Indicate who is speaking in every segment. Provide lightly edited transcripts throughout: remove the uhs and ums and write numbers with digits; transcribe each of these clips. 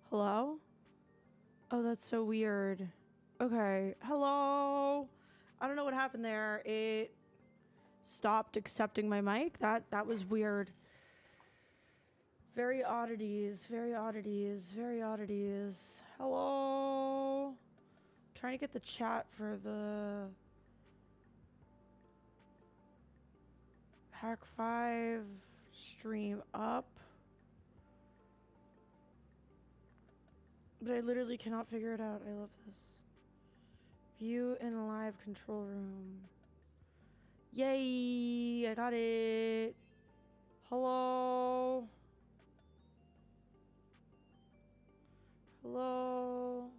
Speaker 1: Hello? Oh, that's so weird. Okay. Hello? I don't know what happened there. It stopped accepting my mic. That was weird. Very oddities. Very oddities. Very oddities. Hello? Trying to get the chat for the Hack 5 stream up. But I literally cannot figure it out. I love this. View in live control room. Yay! I got it. Hello? Hello?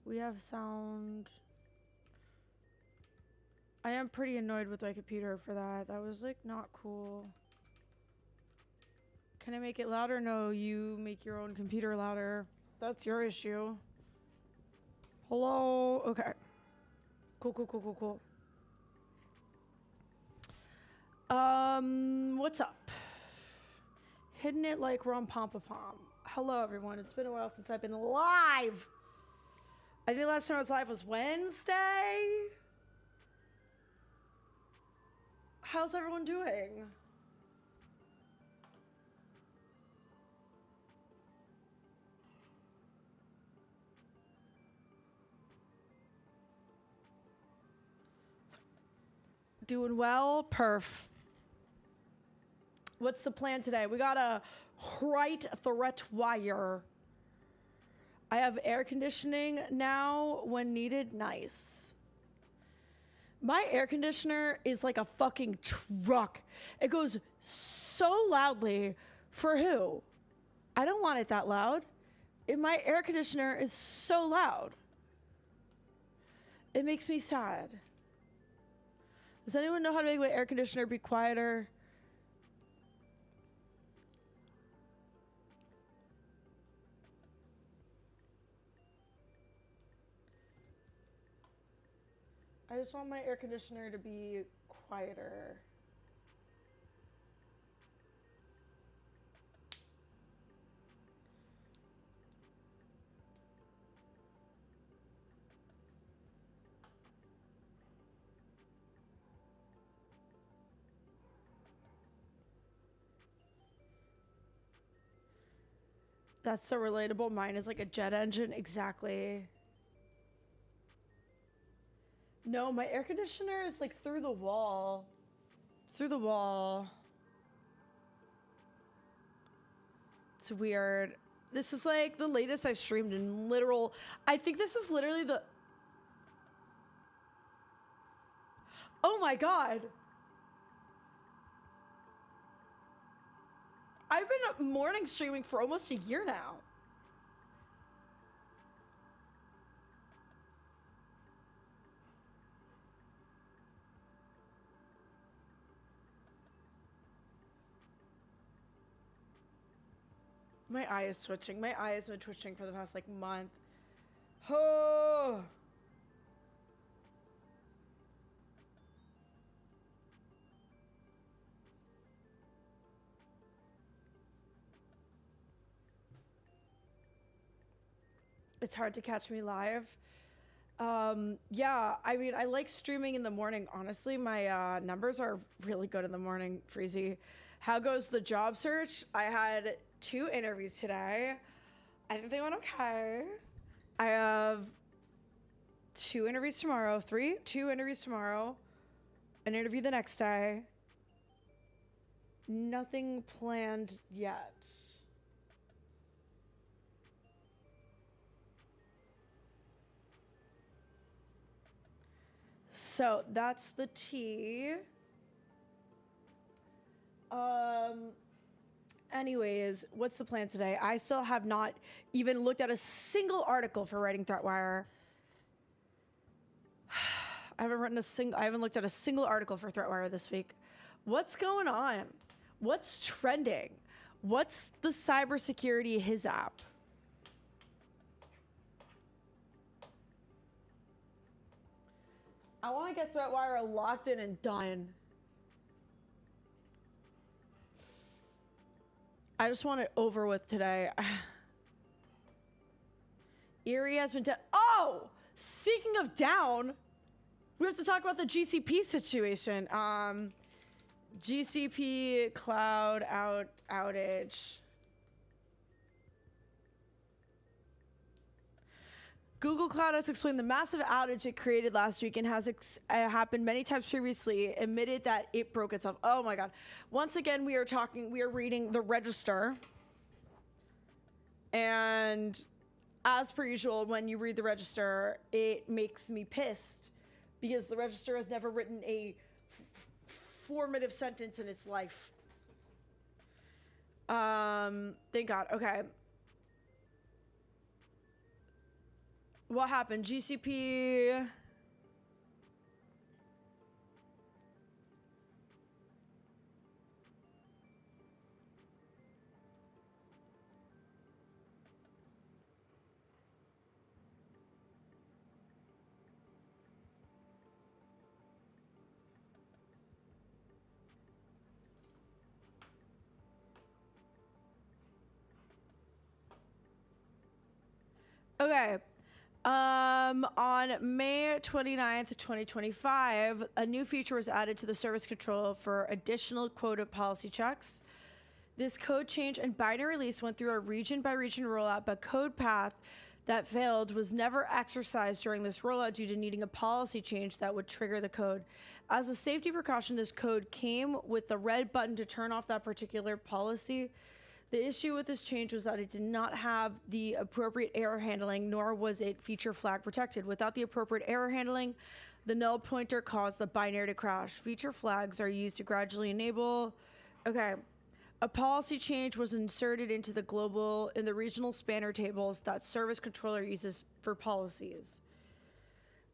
Speaker 1: We have sound. I am pretty annoyed with my computer for that. That was like not cool. Can I make it louder? No, you make your own computer louder. That's your issue. Hello? Okay. Cool. What's up? Hitting it like rom-pom-pom-pom. Hello, everyone. It's been a while since I've been live. I think the last time I was live was Wednesday. How's everyone doing? Doing well? Perf. What's the plan today? We got a THREATWIRE. I have air conditioning now when needed. Nice. My air conditioner is like a fucking truck. It goes so loudly. For who? I don't want it that loud. My air conditioner is so loud. It makes me sad. Does anyone know how to make my air conditioner be quieter? I just want my air conditioner to be quieter. That's so relatable. Mine is like a jet engine. Exactly. No, my air conditioner is like through the wall. Through the wall. It's weird. This is like the latest I've streamed in literal... I think this is literally the... Oh my god! I've been morning streaming for almost a year now. My eye is twitching. My eye has been twitching for the past like month. Oh. It's hard to catch me live. Yeah, I mean, I like streaming in the morning. Honestly, my numbers are really good in the morning, Freezy. How goes the job search? I had 2 interviews today. I think they went okay. I have 2 interviews tomorrow, 2 interviews tomorrow, an interview the next day. Nothing planned yet. So that's the tea. Anyways, what's the plan today? I still have not even looked at a single article for writing THREATWIRE. I haven't looked at a single article for THREATWIRE this week. What's going on? What's trending? What's the cybersecurity his app? I want to get THREATWIRE locked in and done. I just want it over with today. Erie has been down. Oh, speaking of down, we have to talk about the GCP situation. GCP cloud outage. Google Cloud has explained the massive outage it created last week and has happened many times previously, admitted that it broke itself. Oh my God. Once again, we are reading the register. And as per usual, when you read the register, it makes me pissed because the register has never written a formative sentence in its life. Thank God. Okay. What happened? GCP. Okay. On May 29th, 2025, a new feature was added to the service control for additional quota policy checks. This code change and binary release went through a region by region rollout, but code path that failed was never exercised during this rollout due to needing a policy change that would trigger the code. As a safety precaution, this code came with the red button to turn off that particular policy. The issue with this change was that it did not have the appropriate error handling, nor was it feature flag protected. Without the appropriate error handling, the null pointer caused the binary to crash. Feature flags are used to gradually enable. Okay. A policy change was inserted into the regional spanner tables that service controller uses for policies.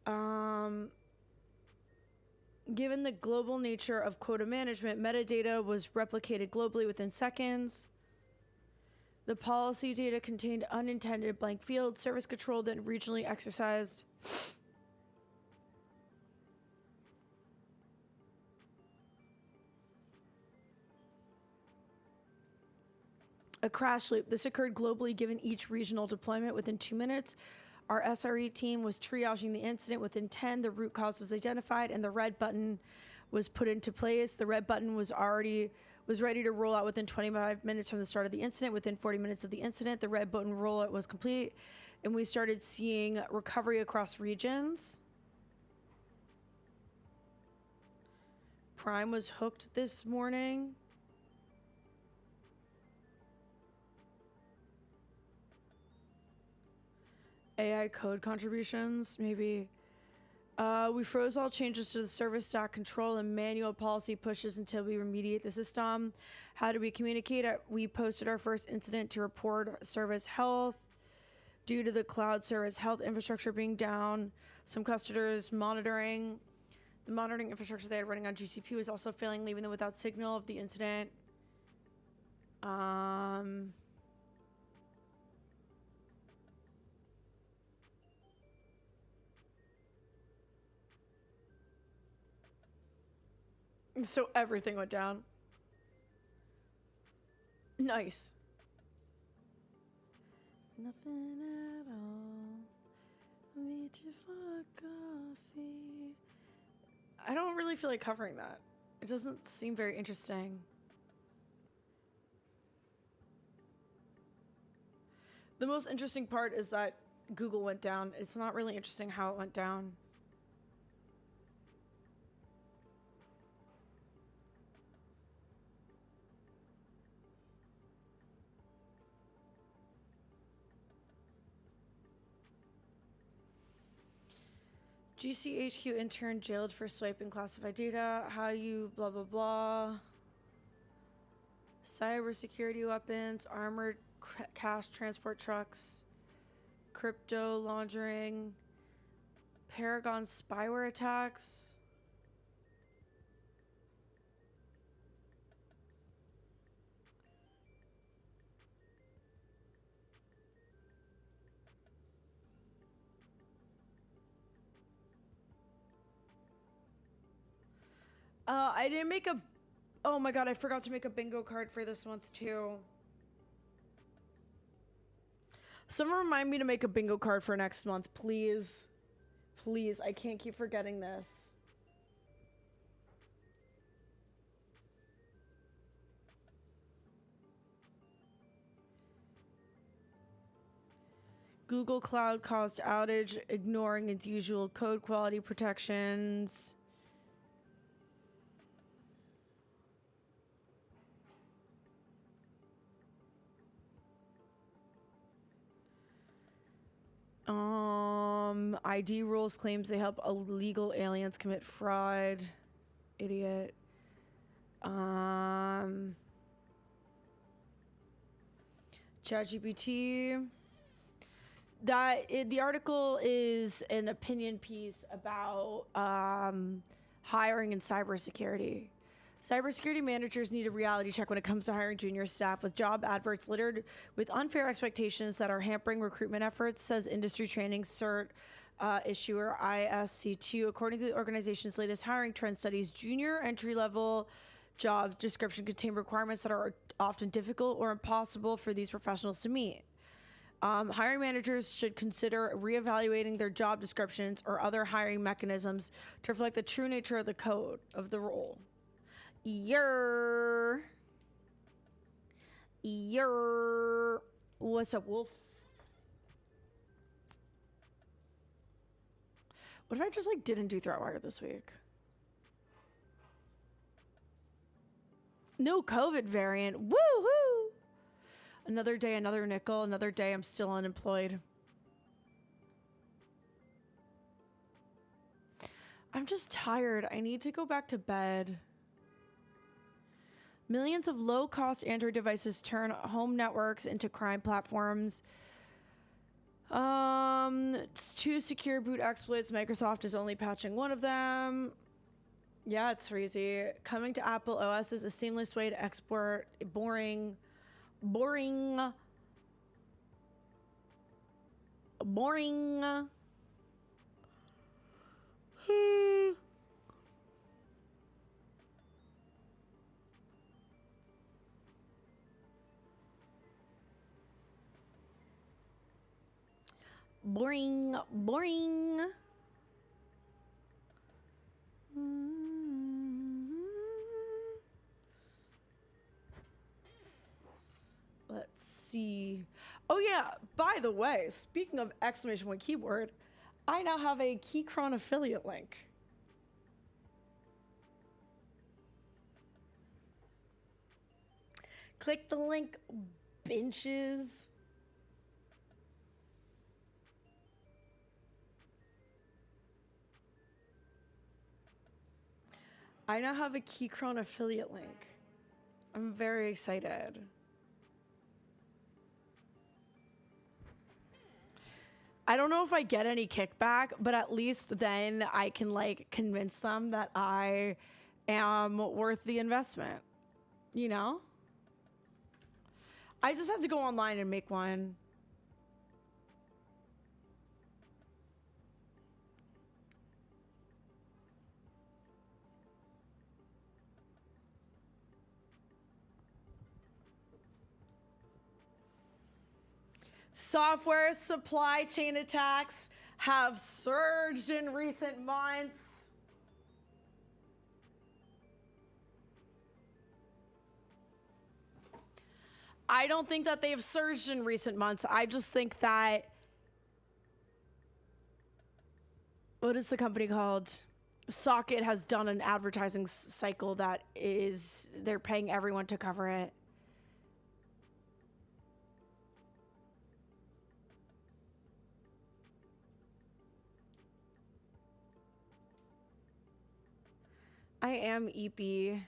Speaker 1: Given the global nature of quota management, metadata was replicated globally within seconds. The policy data contained unintended blank fields. Service control then regionally exercised. A crash loop. This occurred globally given each regional deployment within 2 minutes. Our SRE team was triaging the incident within 10. The root cause was identified and the red button was put into place. The red button was ready to roll out within 25 minutes from the start of the incident. Within 40 minutes of the incident, the red button rollout was complete, and we started seeing recovery across regions. Prime was hooked this morning. AI code contributions, maybe. We froze all changes to the service stack control and manual policy pushes until we remediate the system. How do we communicate? We posted our first incident to report service health. Due to the cloud service health infrastructure being down, some customers monitoring. The monitoring infrastructure they had running on GCP was also failing, leaving them without signal of the incident. So everything went down. Nice. Nothing at all. Meet you for coffee. I don't really feel like covering that. It doesn't seem very interesting. The most interesting part is that Google went down. It's not really interesting how it went down. GCHQ intern jailed for swiping classified data. How you blah blah blah. Cybersecurity weapons, armored cash transport trucks, crypto laundering, Paragon spyware attacks. I didn't make a... Oh my god, I forgot to make a bingo card for this month too. Someone remind me to make a bingo card for next month, please. Please, I can't keep forgetting this. Google Cloud caused outage, ignoring its usual code quality protections. ID rules claims they help illegal aliens commit fraud. Idiot. ChatGPT. The article is an opinion piece about hiring in cybersecurity. Cybersecurity managers need a reality check when it comes to hiring junior staff, with job adverts littered with unfair expectations that are hampering recruitment efforts, says industry training cert issuer ISC2. According to the organization's latest hiring trend studies, junior entry-level job description contain requirements that are often difficult or impossible for these professionals to meet. Hiring managers should consider reevaluating their job descriptions or other hiring mechanisms to reflect the true nature of the code of the role. What's up, Wolf? What if I just like didn't do THREATWIRE this week? No COVID variant. Woo-hoo! Another day, another nickel. Another day, I'm still unemployed. I'm just tired. I need to go back to bed. Millions of low-cost Android devices turn home networks into crime platforms. Two secure boot exploits. Microsoft is only patching one of them. Yeah, it's crazy. Coming to Apple OS is a seamless way to export boring. Boring. Let's see. Oh yeah, by the way, speaking of exclamation point keyboard, I now have a Keychron affiliate link. Click the link, benches. I now have a Keychron affiliate link. I'm very excited. I don't know if I get any kickback, but at least then I can like convince them that I am worth the investment, you know? I just have to go online and make one. Software supply chain attacks have surged in recent months. I don't think that they've surged in recent months. I just think that, what is the company called? Socket has done an advertising cycle that is, they're paying everyone to cover it. I am EP.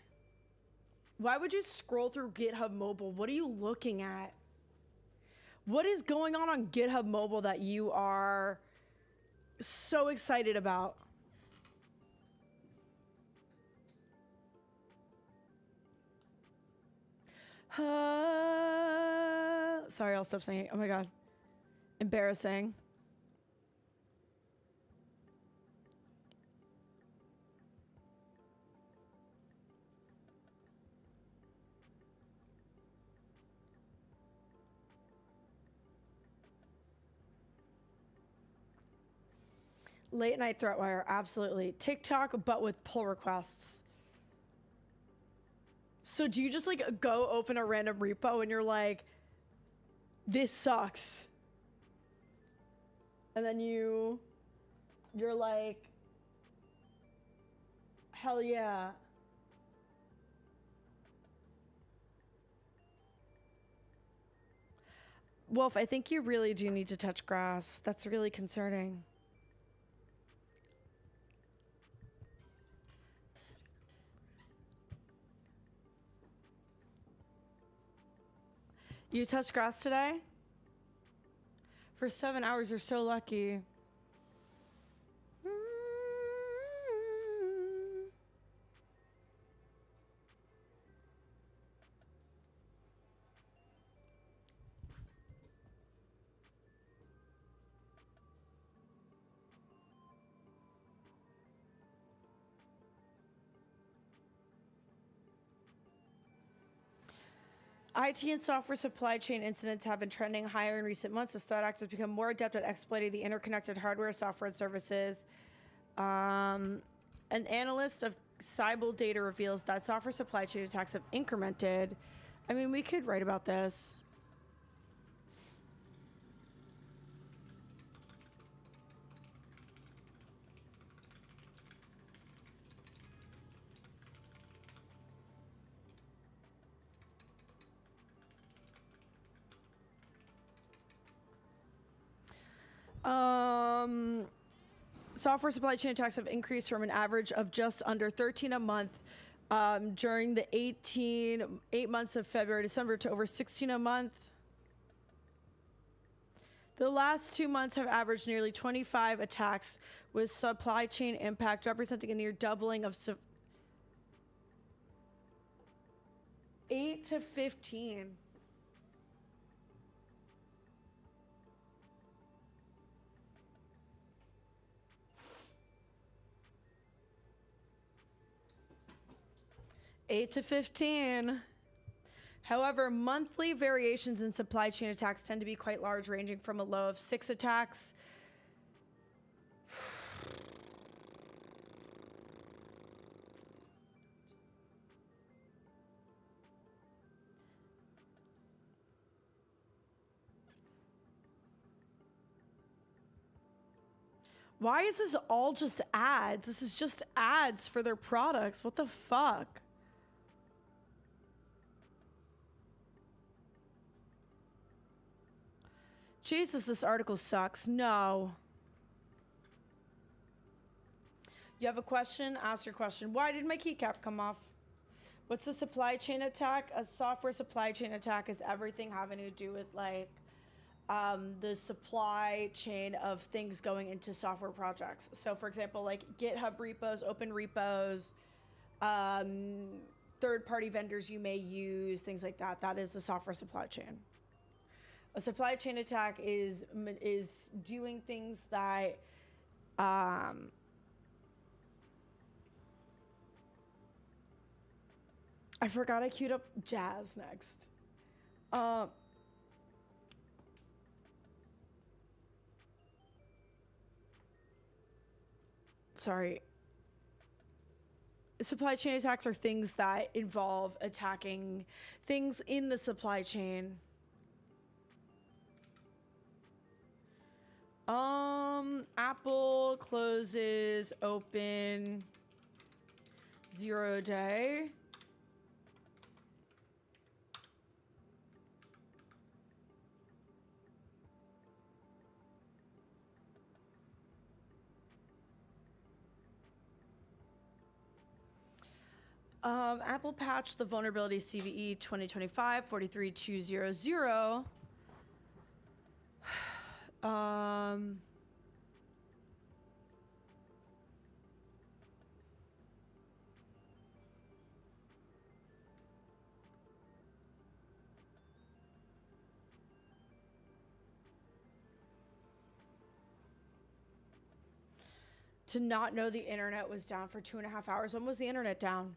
Speaker 1: Why would you scroll through GitHub Mobile? What are you looking at? What is going on GitHub Mobile that you are so excited about? Sorry, I'll stop saying it. Oh my God. Embarrassing. Late night THREATWIRE, absolutely. TikTok, but with pull requests. So do you just like go open a random repo and you're like, this sucks? And then you're like, hell yeah. Wolf, I think you really do need to touch grass. That's really concerning. You touched grass today? For 7 hours, you're so lucky. IT and software supply chain incidents have been trending higher in recent months as threat actors become more adept at exploiting the interconnected hardware, software, and services. An analyst of Cyber Data reveals that software supply chain attacks have incremented. I mean, we could write about this. Software supply chain attacks have increased from an average of just under 13 a month during the 8 months of February to December to over 16 a month. The last 2 months have averaged nearly 25 attacks, with supply chain impact representing a near doubling of 8 to 15. Eight to 15. However, monthly variations in supply chain attacks tend to be quite large, ranging from a low of 6 attacks. Why is this all just ads? This is just ads for their products. What the fuck? Jesus, this article sucks. No. You have a question? Ask your question. Why did my keycap come off? What's a supply chain attack? A software supply chain attack is everything having to do with like the supply chain of things going into software projects. So for example, like GitHub repos, open repos, third-party vendors you may use, things like that. That is the software supply chain. A supply chain attack is doing things that I forgot I queued up jazz next. Sorry. Supply chain attacks are things that involve attacking things in the supply chain. Apple closes open 0 day. Apple patched the vulnerability CVE 2025-43200. To not know the internet was down for 2.5 hours. When was the internet down?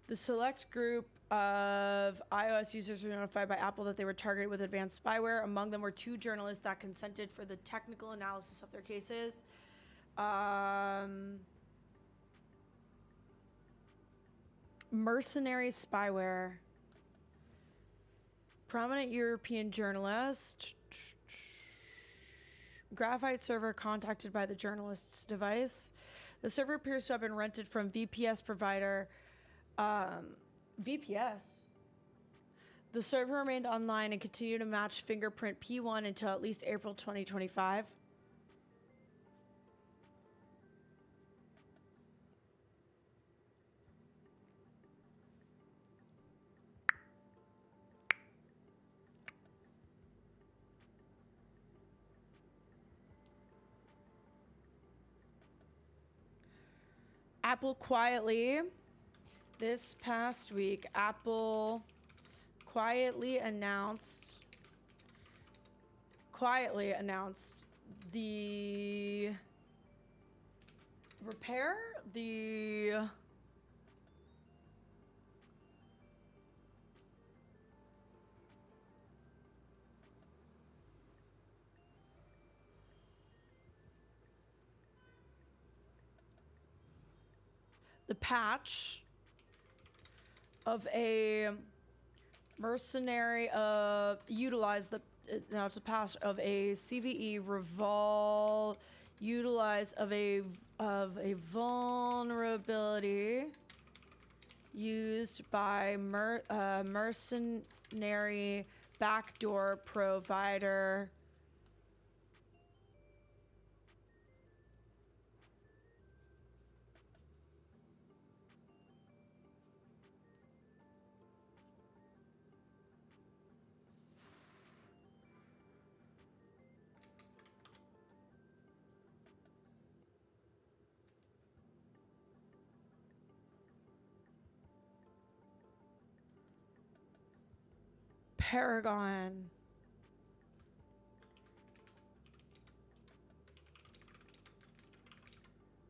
Speaker 1: The select group of iOS users were notified by Apple that they were targeted with advanced spyware. Among them were 2 journalists that consented for the technical analysis of their cases. Mercenary spyware. Prominent European journalist. Graphite server contacted by the journalist's device. The server appears to have been rented from VPS provider VPS. The server remained online and continued to match fingerprint P1 until at least April 2025. Apple quietly, this past week, Apple quietly announced the repair, the patch of a mercenary utilize the now it's a patch of a CVE utilize of a vulnerability used by mercenary backdoor provider. Paragon.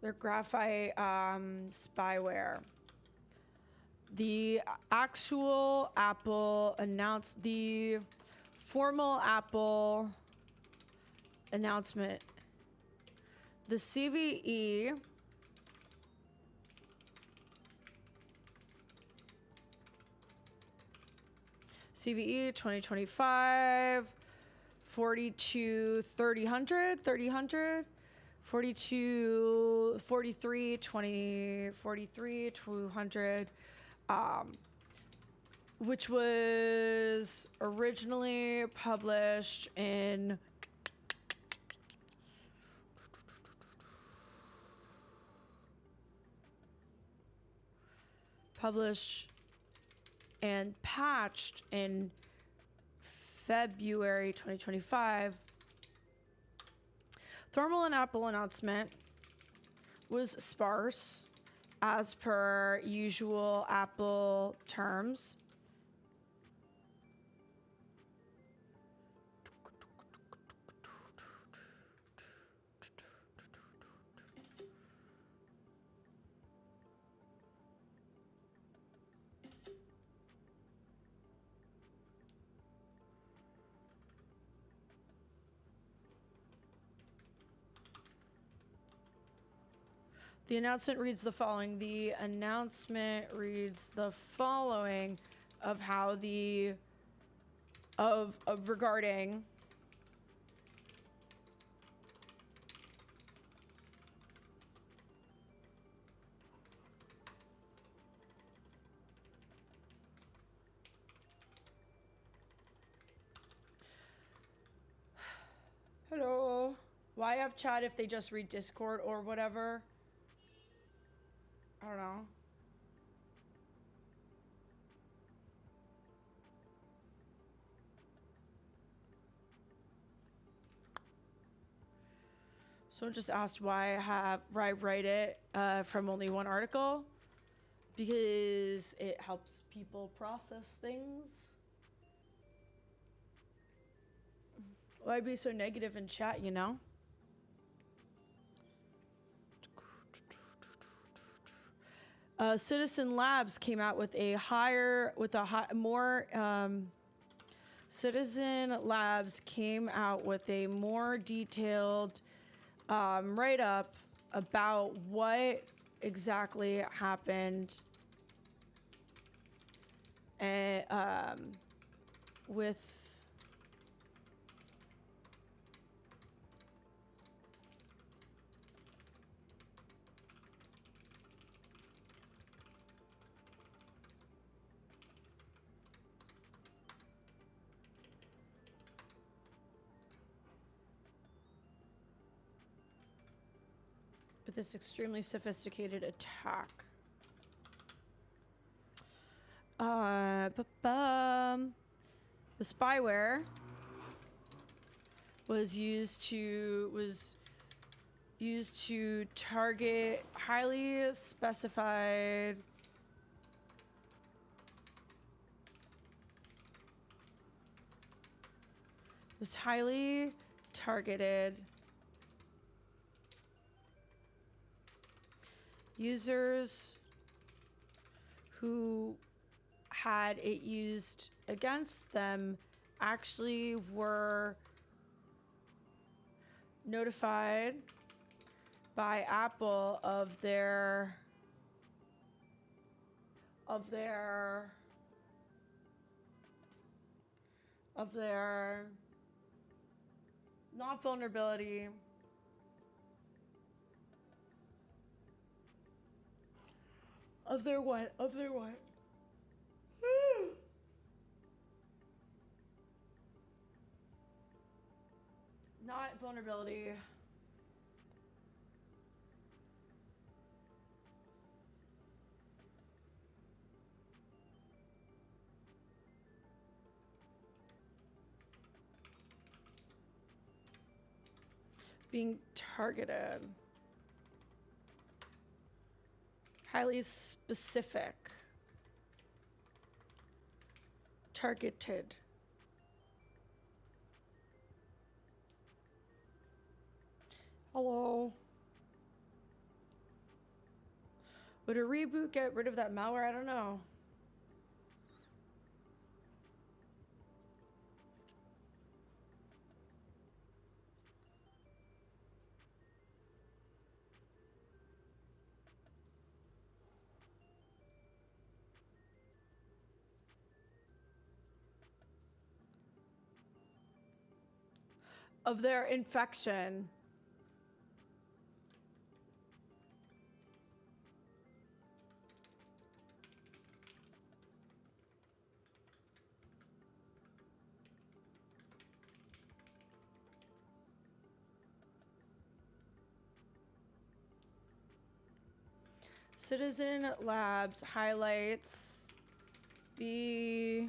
Speaker 1: Their graphite spyware. The actual Apple announced the formal Apple announcement. The CVE CVE 2025 42 3000 42 43 20 43 200 which was originally published in and patched in February 2025. Thermal and Apple announcement was sparse as per usual Apple terms. The announcement reads the following. The announcement reads the following of how the regarding hello. Why have chat if they just read Discord or whatever? I don't know. Someone just asked why I write it from only one article. Because it helps people process things. Why be so negative in chat, you know? Citizen Labs came out with Citizen Labs came out with a more detailed write-up about what exactly happened with this extremely sophisticated attack. The spyware was used to target highly specified highly targeted users who had it used against them actually were notified by Apple of their not vulnerability, of their what? Not vulnerability. Being targeted. Highly specific. Targeted. Hello. Would a reboot get rid of that malware? I don't know. Of their infection. Citizen Labs highlights the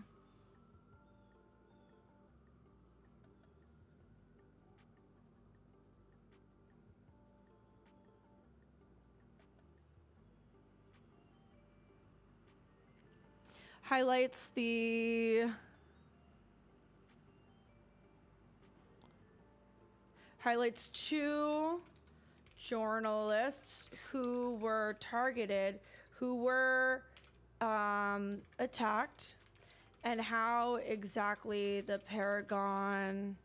Speaker 1: highlights two journalists who were targeted, who were attacked, and how exactly the Paragon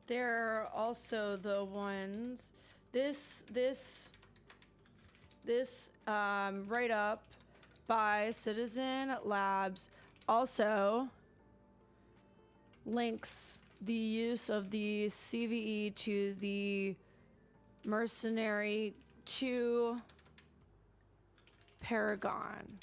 Speaker 1: they're also the ones this write-up by Citizen Labs also links the use of the CVE to the mercenary to Paragon.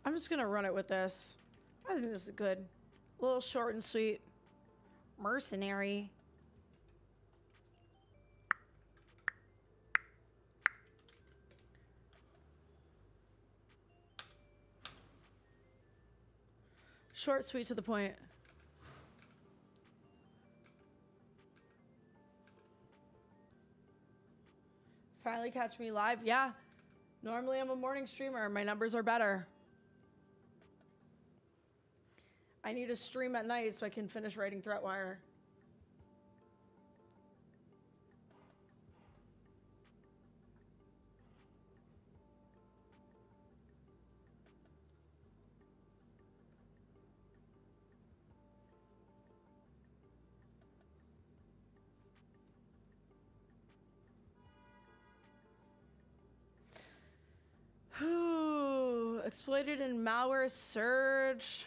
Speaker 1: I'm just gonna run it with this. I think this is good. A little short and sweet. Mercenary. Short, sweet, to the point. Finally catch me live? Yeah. Normally I'm a morning streamer. My numbers are better. I need to stream at night so I can finish writing THREATWIRE. Exploited in malware surge.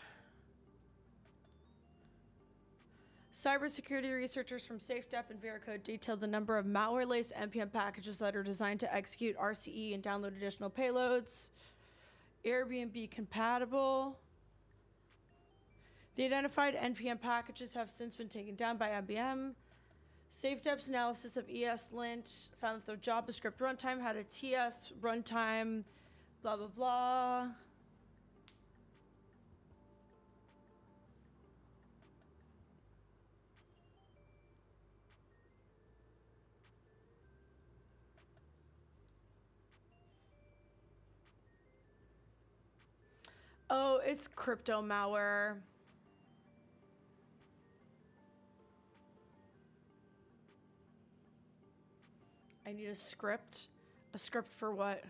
Speaker 1: Cybersecurity researchers from SafeDep and Veracode detailed the number of malware-laced NPM packages that are designed to execute RCE and download additional payloads. Airbnb compatible. The identified NPM packages have since been taken down by IBM. SafeDep's analysis of ESLint found that the JavaScript runtime had a TS runtime, blah, blah, blah. Oh, it's crypto malware. I need a script. A script for what?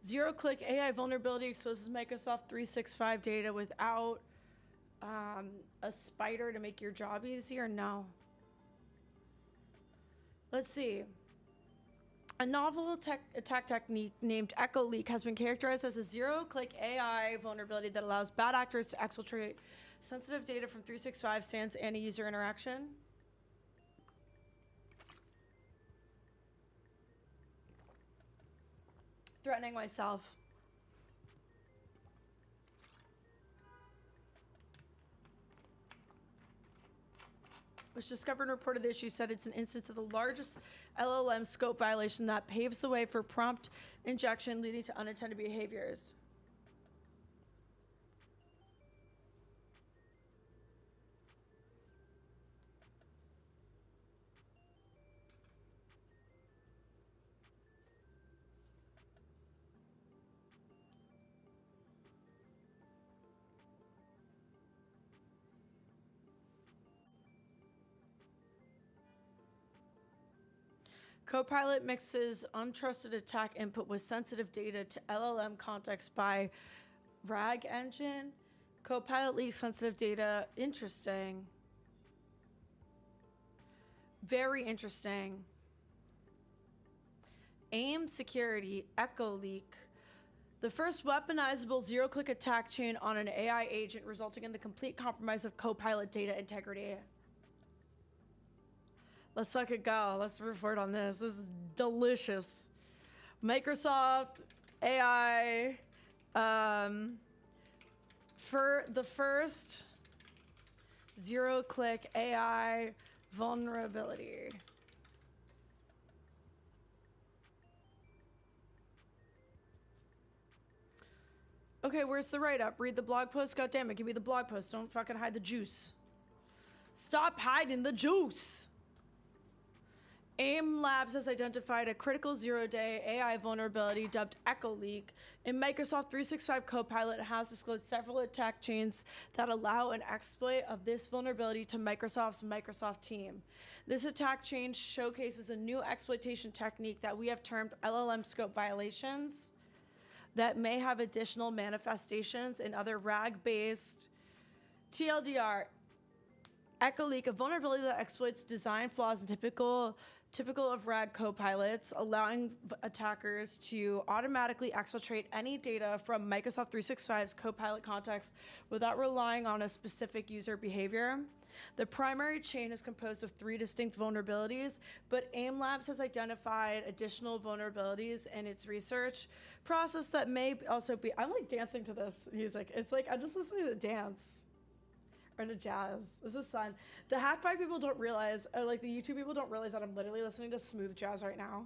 Speaker 1: Zero-click AI vulnerability exposes Microsoft 365 data without a spider to make your job easier? No. Let's see. A novel attack technique named Echo Leak has been characterized as a zero-click AI vulnerability that allows bad actors to exfiltrate sensitive data from 365 sans any user interaction. Threatening myself. Which discovered and reported the issue, said it's an instance of the largest LLM scope violation that paves the way for prompt injection leading to unintended behaviors. Copilot mixes untrusted attack input with sensitive data to LLM context by RAG engine. Copilot leaks sensitive data. Interesting. Very interesting. AIM security, Echo leak. The first weaponizable zero-click attack chain on an AI agent, resulting in the complete compromise of Copilot data integrity. Let's let it go. Let's report on this. This is delicious. Microsoft AI for the first zero-click AI vulnerability. Okay, where's the write-up? Read the blog post. God damn it, give me the blog post. Don't fucking hide the juice. Stop hiding the juice. AIM Labs has identified a critical zero-day AI vulnerability dubbed Echo Leak, and Microsoft 365 Copilot has disclosed several attack chains that allow an exploit of this vulnerability to Microsoft's Microsoft team. This attack chain showcases a new exploitation technique that we have termed LLM scope violations that may have additional manifestations in other RAG-based TLDR. Echo Leak, a vulnerability that exploits design flaws and typical of RAG copilots, allowing attackers to automatically exfiltrate any data from Microsoft 365's Copilot context without relying on a specific user behavior. The primary chain is composed of 3 distinct vulnerabilities, but AIM Labs has identified additional vulnerabilities in its research process that may also be. I'm like dancing to this music. It's like I'm just listening to dance. Or to jazz. This is fun. The Hack By people don't realize, like the YouTube people don't realize that I'm literally listening to smooth jazz right now.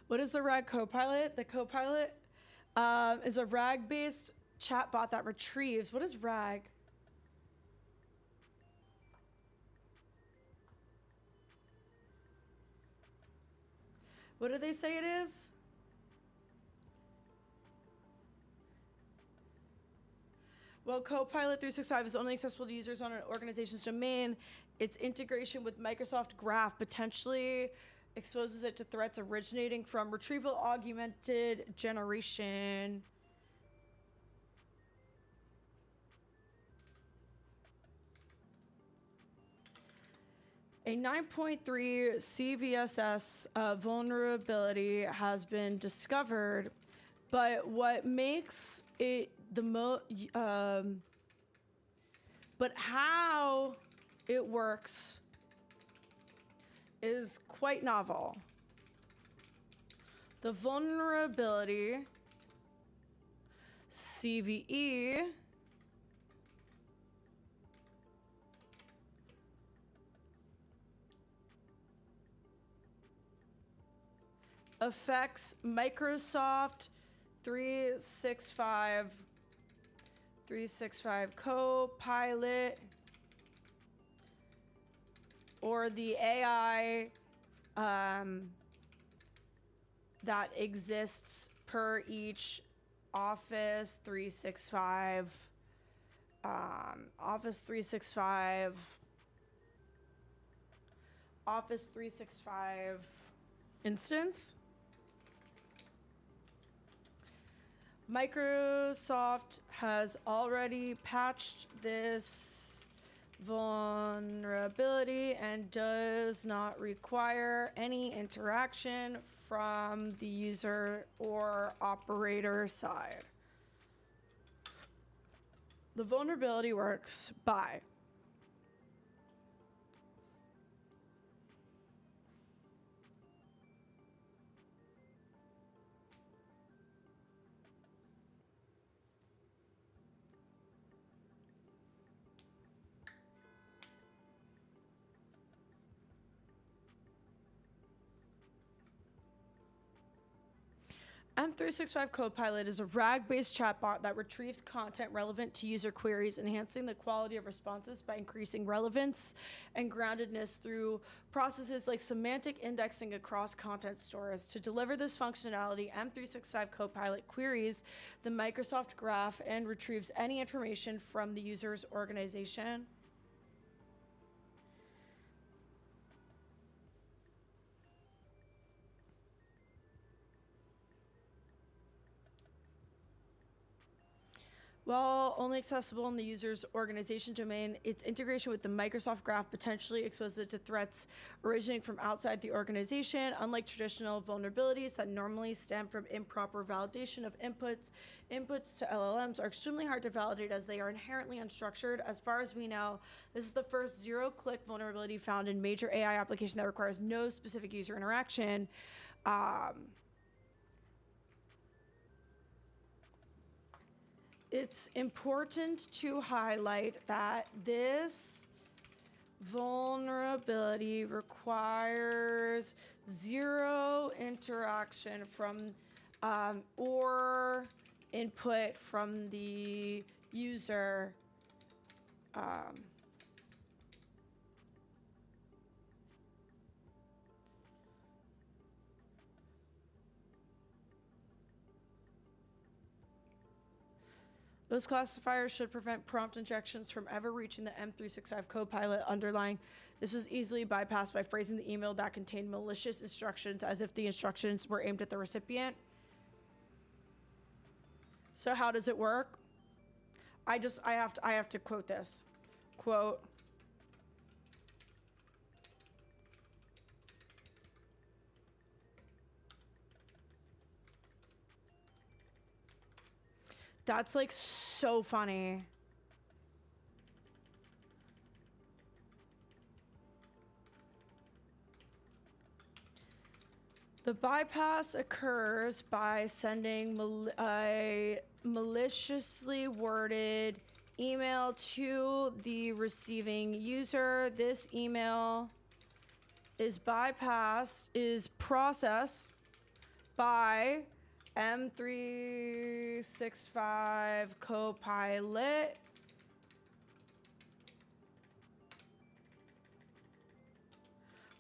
Speaker 1: What is the RAG Copilot? The Copilot is a RAG-based chatbot that retrieves. What is RAG? What do they say it is? While Copilot 365 is only accessible to users on an organization's domain, its integration with Microsoft Graph potentially exposes it to threats originating from retrieval augmented generation. A 9.3 CVSS vulnerability has been discovered, but what makes it but how it works is quite novel. The vulnerability CVE affects Microsoft 365 Copilot or the AI that exists per each Office 365 instance. Microsoft has already patched this vulnerability and does not require any interaction from the user or operator side. The vulnerability works by M365 Copilot is a RAG-based chatbot that retrieves content relevant to user queries, enhancing the quality of responses by increasing relevance and groundedness through processes like semantic indexing across content stores. To deliver this functionality, M365 Copilot queries the Microsoft Graph and retrieves any information from the user's organization. While only accessible in the user's organization domain, its integration with the Microsoft Graph potentially exposes it to threats originating from outside the organization. Unlike traditional vulnerabilities that normally stem from improper validation of inputs to LLMs are extremely hard to validate as they are inherently unstructured. As far as we know, this is the first zero-click vulnerability found in major AI application that requires no specific user interaction. It's important to highlight that this vulnerability requires zero interaction from or input from the user. Those classifiers should prevent prompt injections from ever reaching the M365 Copilot underlying. This is easily bypassed by phrasing the email that contained malicious instructions as if the instructions were aimed at the recipient. So how does it work? I have to quote this. Quote. That's like so funny. The bypass occurs by sending a maliciously worded email to the receiving user. This email is processed by M365 Copilot.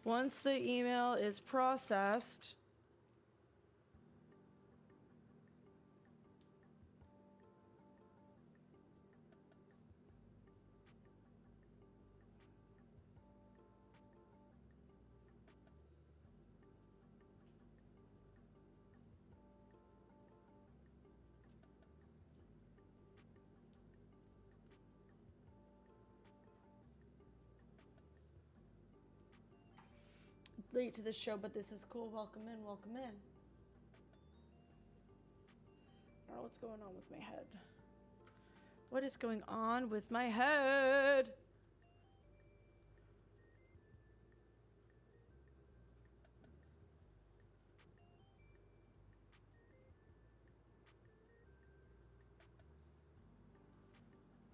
Speaker 1: Once the email is processed, late to the show, but this is cool. Welcome in, welcome in. I don't know what's going on with my head. What is going on with my head?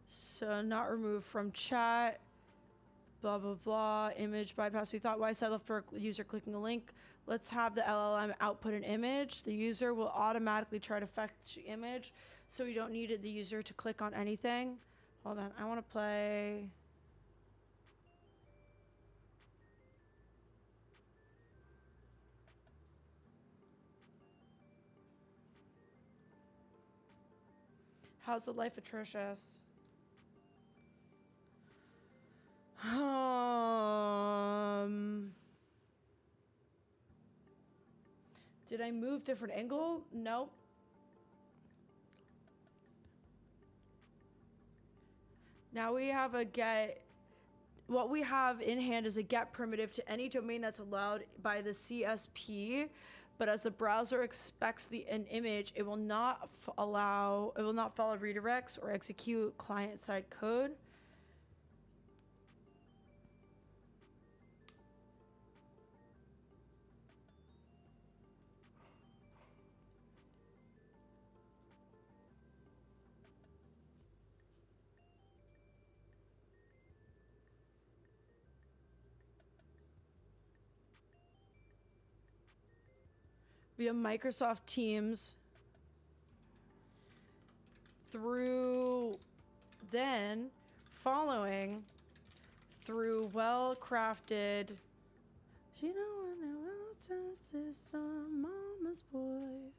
Speaker 1: So not removed from chat. Blah, blah, blah, image bypass. We thought, why settle for a user clicking a link? Let's have the LLM output an image. The user will automatically try to fetch the image, so we don't need the user to click on anything. Hold on, I want to play. How's the life atrocious? Did I move different angle? Nope. Now we have a get. What we have in hand is a get primitive to any domain that's allowed by the CSP, but as the browser expects an image, it will not follow redirects or execute client-side code. Via Microsoft Teams through following through well-crafted, you know, system, mama's boy.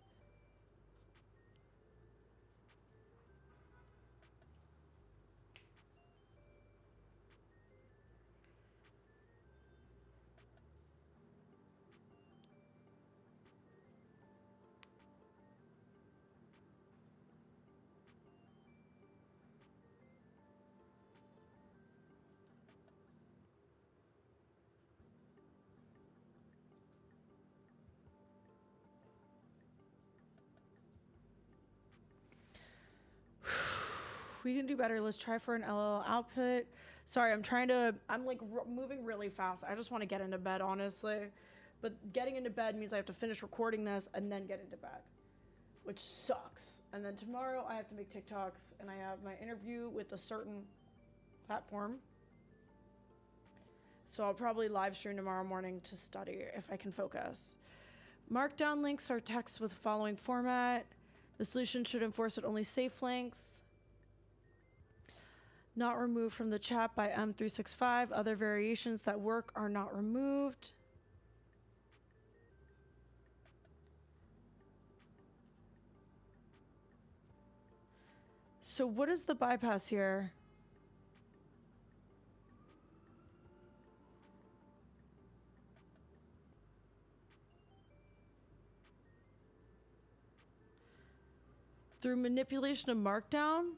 Speaker 1: We can do better. Let's try for an LL output. Sorry, I'm like moving really fast. I just want to get into bed, honestly. But getting into bed means I have to finish recording this and then get into bed, which sucks. And then tomorrow I have to make TikToks and I have my interview with a certain platform. So I'll probably live stream tomorrow morning to study if I can focus. Markdown links are text with following format. The solution should enforce it only safe links. Not removed from the chat by M365. Other variations that work are not removed. So what is the bypass here? Through manipulation of markdown?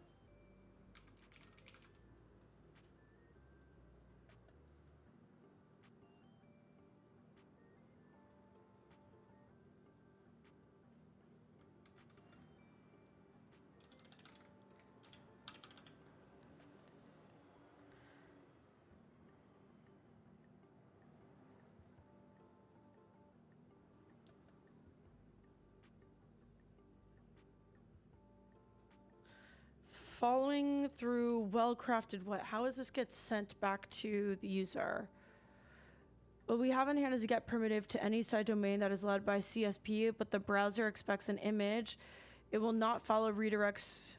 Speaker 1: Following through well-crafted what? How does this get sent back to the user? What we have in hand is a get primitive to any site domain that is led by CSP, but the browser expects an image. It will not follow redirects.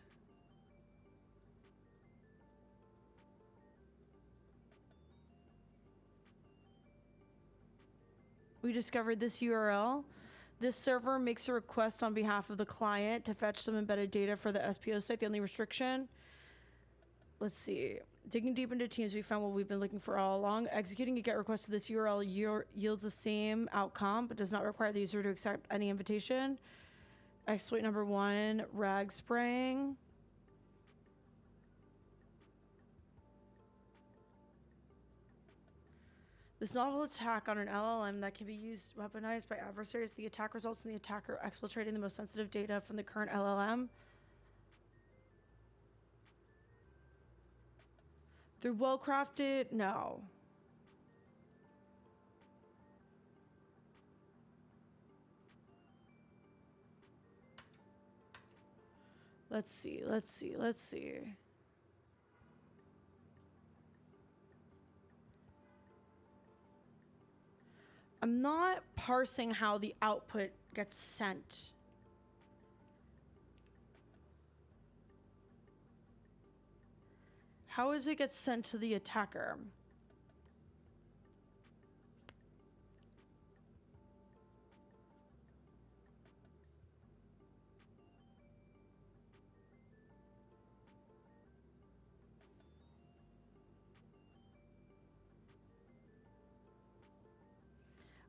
Speaker 1: We discovered this URL. This server makes a request on behalf of the client to fetch some embedded data for the SPO site. The only restriction, let's see. Digging deep into Teams, we found what we've been looking for all along. Executing a GET request to this URL yields the same outcome, but does not require the user to accept any invitation. Exploit number 1, rag spraying. This novel attack on an LLM that can be used, weaponized by adversaries. The attack results in the attacker exfiltrating the most sensitive data from the current LLM. Through well-crafted, no. Let's see. I'm not parsing how the output gets sent. How does it get sent to the attacker?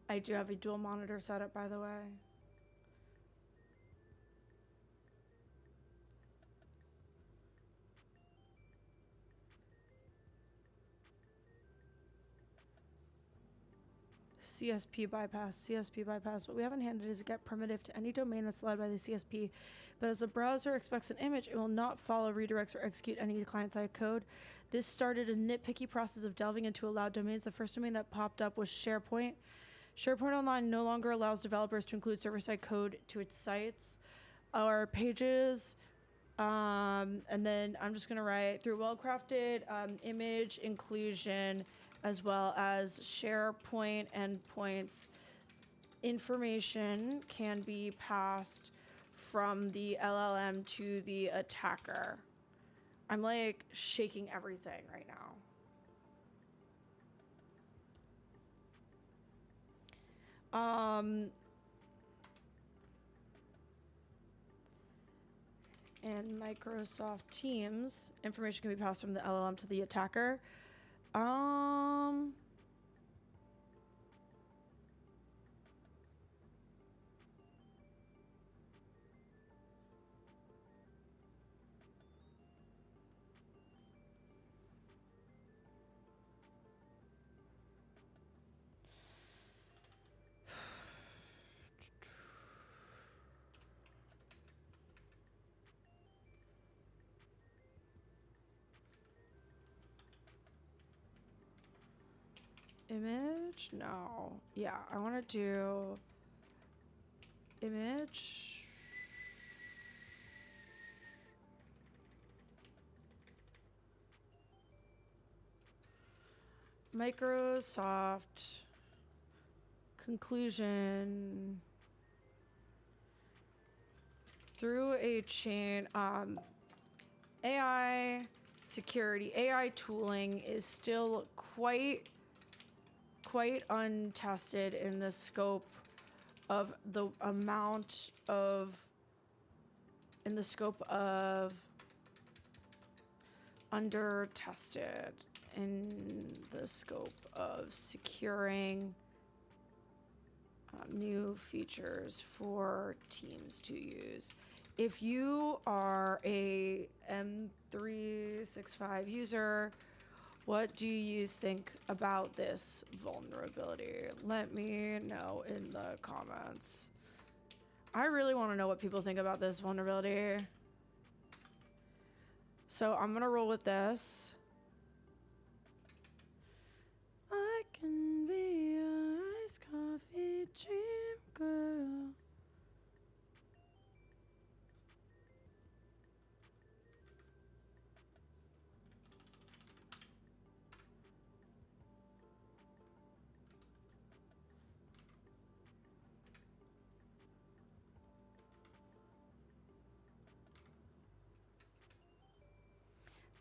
Speaker 1: I do have a dual monitor setup, by the way. CSP bypass. What we have in hand is a get primitive to any domain that's led by the CSP, but as the browser expects an image, it will not follow redirects or execute any client-side code. This started a nitpicky process of delving into allowed domains. The first domain that popped up was SharePoint. SharePoint Online no longer allows developers to include server-side code to its sites or pages. And then I'm just going to write through well-crafted image inclusion as well as SharePoint endpoints. Information can be passed from the LLM to the attacker. I'm like shaking everything right now. And Microsoft Teams, information can be passed from the LLM to the attacker. Image? No. Yeah, I want to do image. Microsoft conclusion through a chain. AI security, AI tooling is still quite untested in the scope of the amount of under tested in the scope of securing new features for teams to use. If you are a M365 user, what do you think about this vulnerability? Let me know in the comments. I really want to know what people think about this vulnerability. So I'm gonna roll with this. I can be your iced coffee dream girl.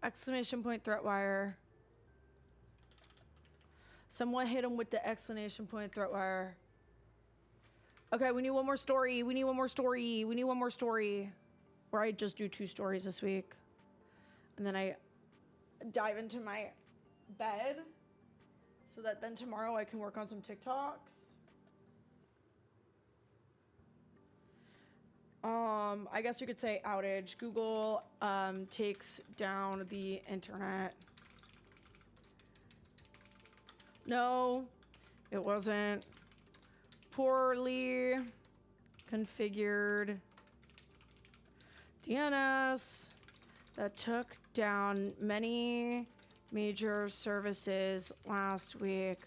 Speaker 1: Exclamation point THREATWIRE. Someone hit him with the exclamation point THREATWIRE. Okay, we need one more story. We need one more story. We need one more story. Or I just do 2 stories this week. And then I dive into my bed so that then tomorrow I can work on some TikToks. I guess you could say outage. Google takes down the internet. No, it wasn't. Poorly configured DNS that took down many major services last week,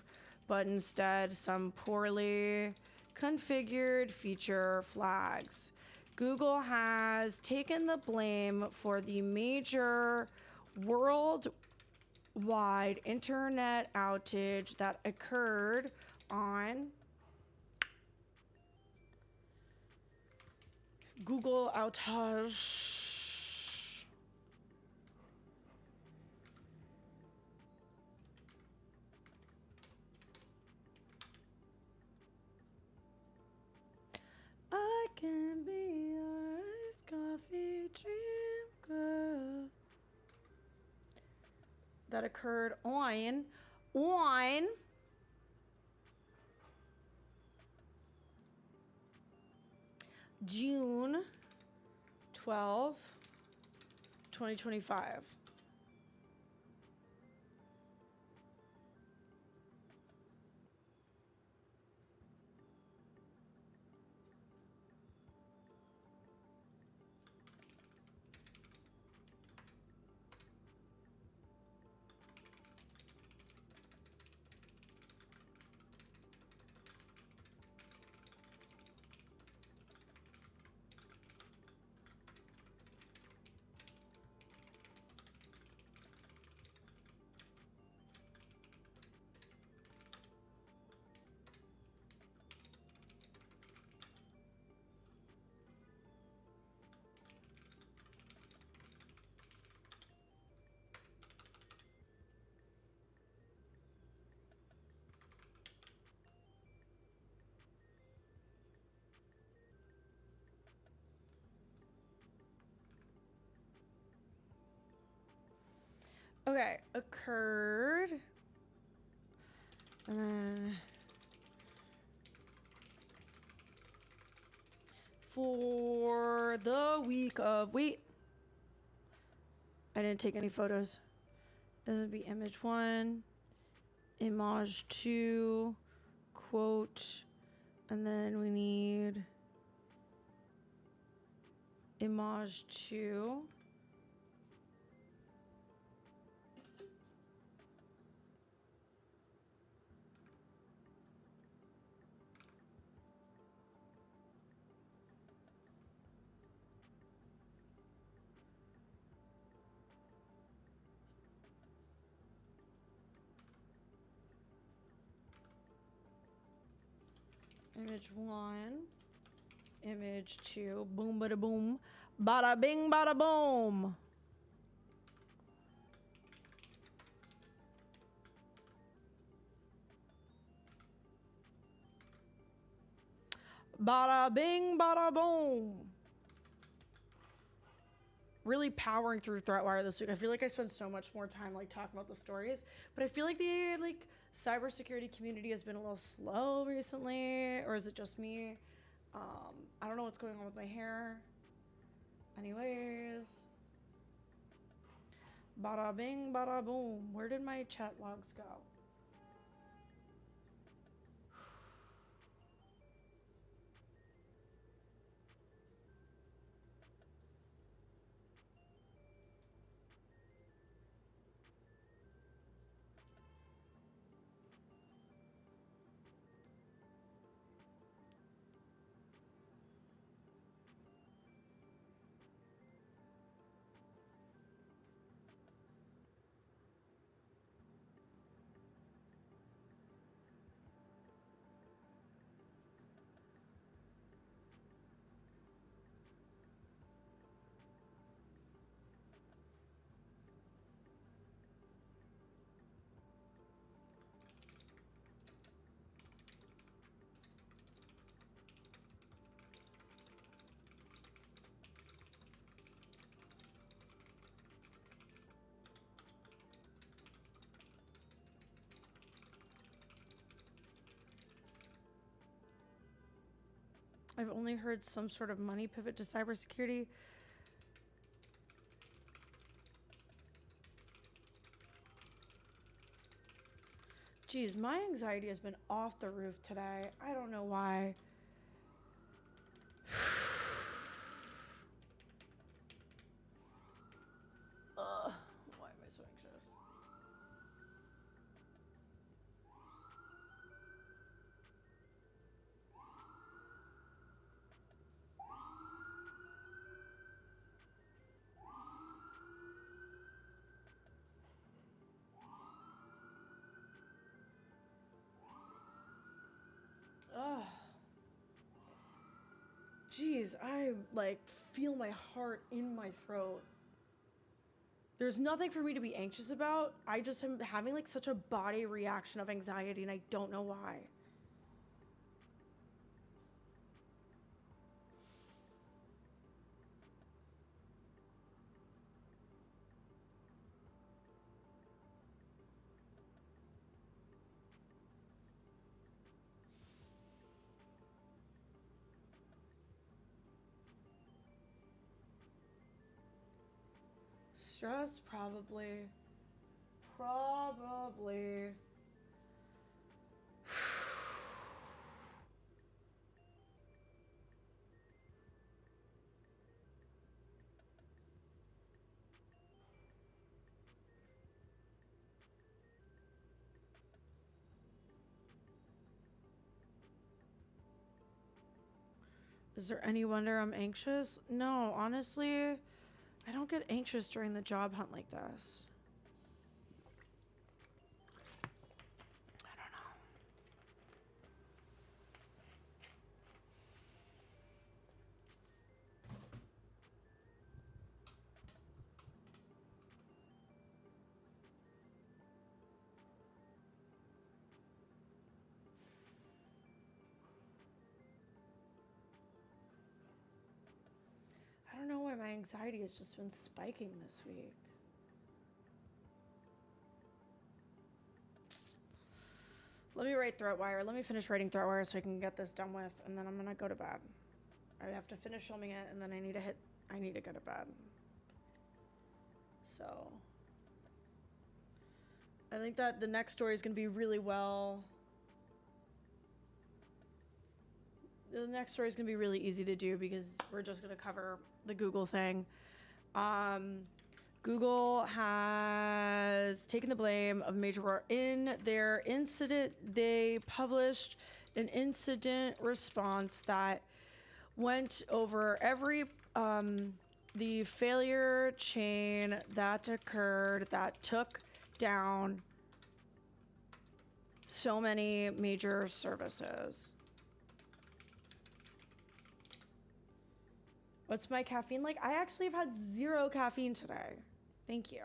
Speaker 1: but instead some poorly configured feature flags. Google has taken the blame for the major worldwide internet outage that occurred on Google outage. I can be your iced coffee dream girl. That occurred on June 12th, 2025. Okay, occurred. And then for the week of, wait, I didn't take any photos. It would be image 1, image 2, quote, and then we need image 2. Image 1, image 2, boom, bada boom, bada bing, bada boom. Bada bing, bada boom. really powering through THREATWIRE this week. I feel like I spend so much more time like talking about the stories, but I feel like the like cybersecurity community has been a little slow recently, or is it just me? I don't know what's going on with my hair. Anyways, bada bing, bada boom. Where did my chat logs go? I've only heard some sort of money pivot to cybersecurity. Geez, my anxiety has been off the roof today. I don't know why. Ugh, why am I so anxious? Ugh. Jeez, I like feel my heart in my throat. There's nothing for me to be anxious about. I just am having like such a body reaction of anxiety and I don't know why. Stress, probably. Probably. Is there any wonder I'm anxious? No, honestly, I don't get anxious during the job hunt like this. I don't know. I don't know why my anxiety has just been spiking this week. Let me write THREATWIRE. Let me finish writing THREATWIRE so I can get this done with, and then I'm gonna go to bed. I have to finish filming it, and then I need to go to bed. So I think that the next story is gonna be really well. The next story is gonna be really easy to do because we're just gonna cover the Google thing. Google has taken the blame of major in their incident. They published an incident response that went over every the failure chain that occurred that took down so many major services. What's my caffeine like? I actually have had 0 caffeine today. Thank you.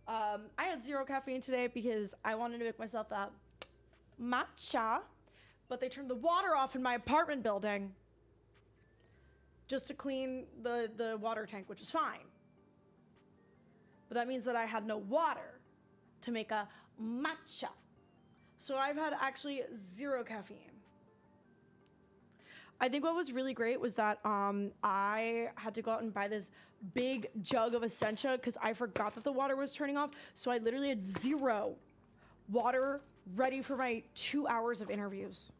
Speaker 1: I had 0 caffeine today because I wanted to make myself a matcha, but they turned the water off in my apartment building just to clean the water tank, which is fine. but that means that I had no water to make a matcha. So I've had actually 0 caffeine. I think what was really great was that I had to go out and buy this big jug of Essentia because I forgot that the water was turning off. So I literally had 0 water ready for my 2 hours of interviews.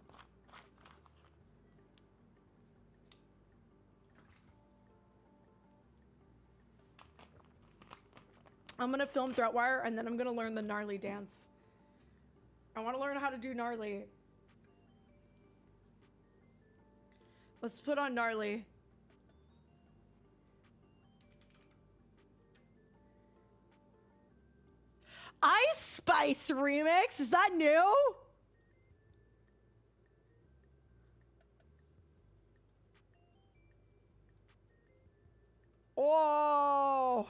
Speaker 1: I'm gonna film THREATWIRE and then I'm gonna learn the gnarly dance. I wanna learn how to do gnarly. Let's put on gnarly. Ice Spice remix, is that new? Oh.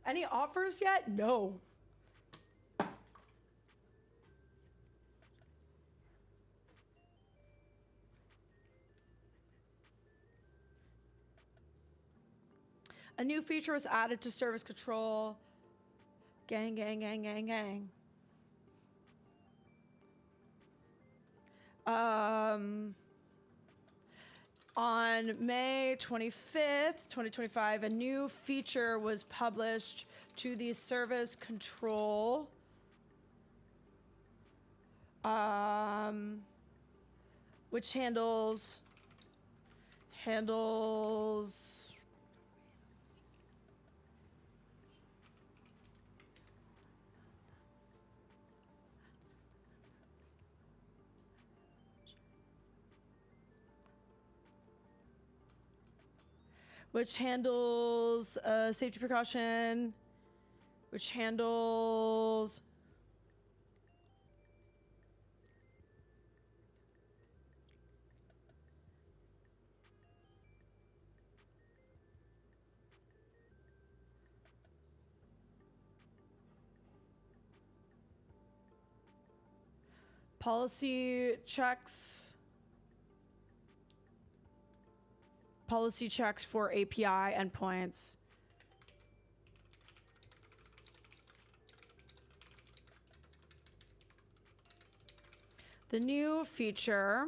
Speaker 1: Any offers yet? No. A new feature was added to service control. Gang, gang, gang, gang, gang. On May 25th, 2025, a new feature was published to the service control. Which handles safety precaution, which handles policy checks for API endpoints. The new feature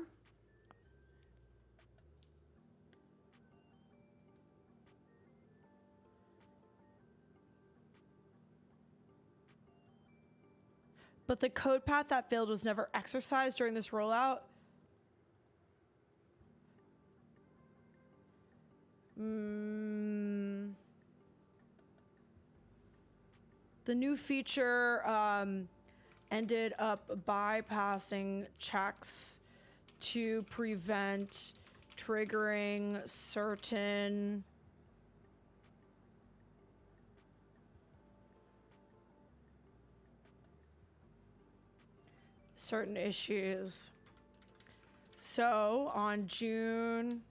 Speaker 1: but the code path that failed was never exercised during this rollout. The new feature ended up bypassing checks to prevent triggering certain issues. So on June,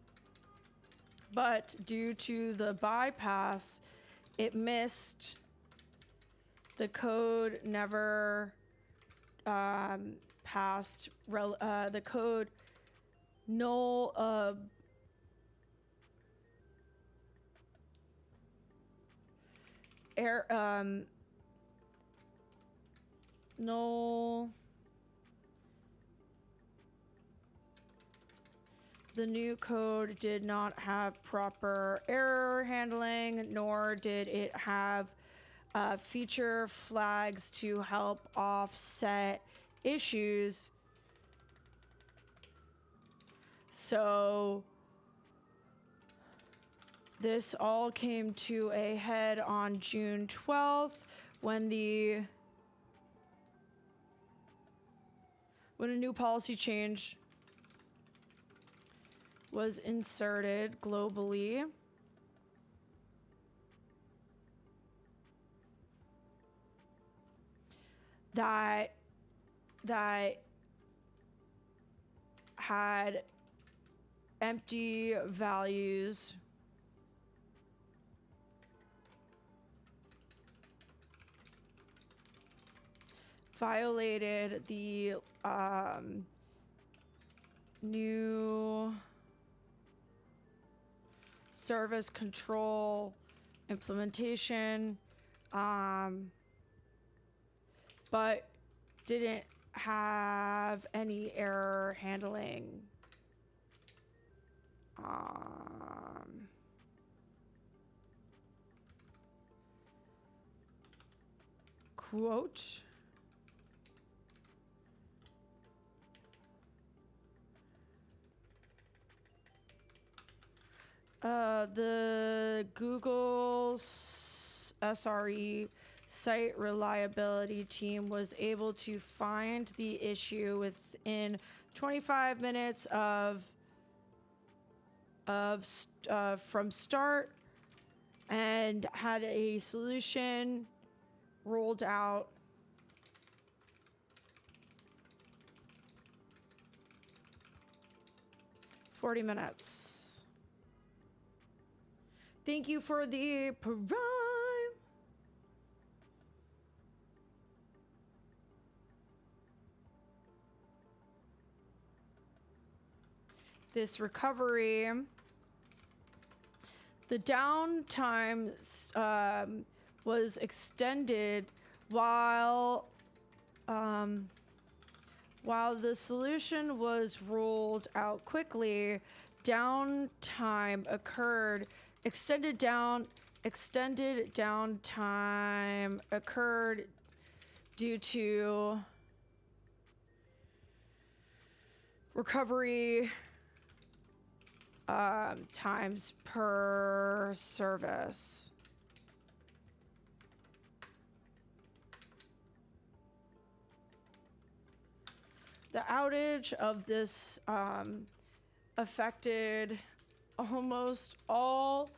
Speaker 1: but due to the bypass, it missed. The code never passed. The code null null. The new code did not have proper error handling, nor did it have feature flags to help offset issues. So this all came to a head on June 12th when a new policy change was inserted globally. That had empty values violated the new service control implementation, but didn't have any error handling. Quote. The Google SRE site reliability team was able to find the issue within 25 minutes from start and had a solution rolled out. $40 minutes. Thank you for the prime. This recovery, the downtime was extended while the solution was rolled out quickly. Downtime occurred. Extended downtime occurred due to recovery times per service. The outage of this affected almost all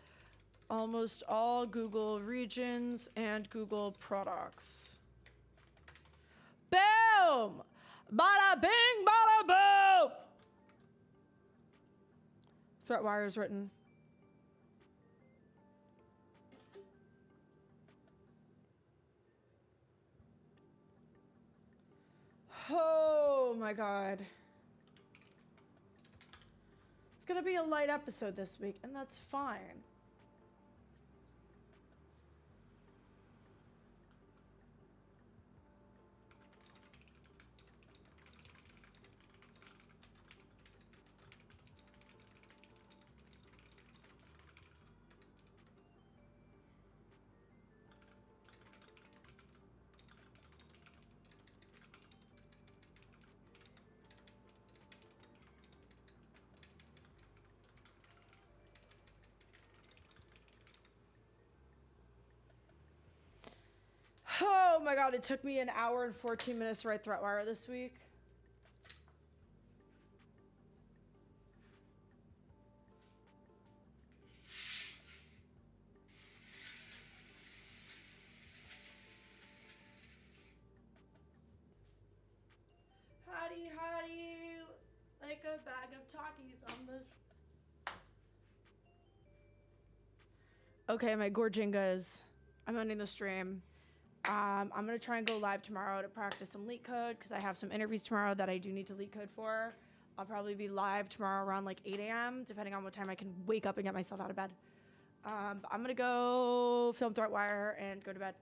Speaker 1: Google regions and Google products. Boom! Bada bing, bada boom! THREATWIRE is written. Oh my God. It's gonna be a light episode this week, and that's fine. Oh my God, it took me an hour and 14 minutes to write THREATWIRE this week. Hottie, hottie, like a bag of Takis on the... Okay, my Gorjingas. I'm ending the stream. I'm going to try and go live tomorrow to practice some leak code because I have some interviews tomorrow that I do need to leak code for. I'll probably be live tomorrow around like 8 a.m. depending on what time I can wake up and get myself out of bed. I'm going to go film THREATWIRE and go to bed.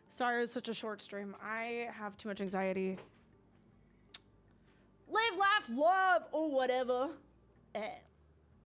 Speaker 1: Sorry it was such a short stream. I have too much anxiety. Live, laugh, love, or whatever.